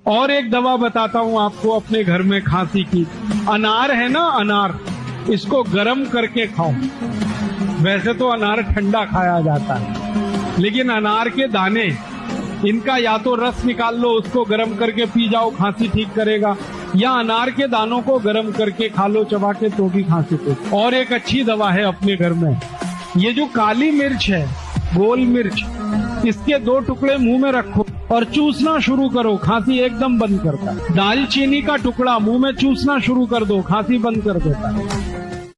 और एक दवा बताता हूँ आपको अपने घर में खांसी की। अनार है ना, अनार, इसको गर्म करके खाओ। वैसे तो अनार ठंडा खाया जाता है, लेकिन अनार के दाने, इनका या तो रस निकाल लो, उसको गर्म करके पी जाओ, खांसी ठीक करेगा, या अनार के दानों को गर्म करके खा लो चबा के, तो भी खांसी ठीक। और एक अच्छी दवा है अपने घर में, ये जो काली मिर्च है, गोल मिर्च, इसके 2 टुकड़े मुंह में रखो और चूसना शुरू करो, खांसी एकदम बंद करता है। दालचीनी का टुकड़ा मुंह में चूसना शुरू कर दो, खांसी बंद कर देता है।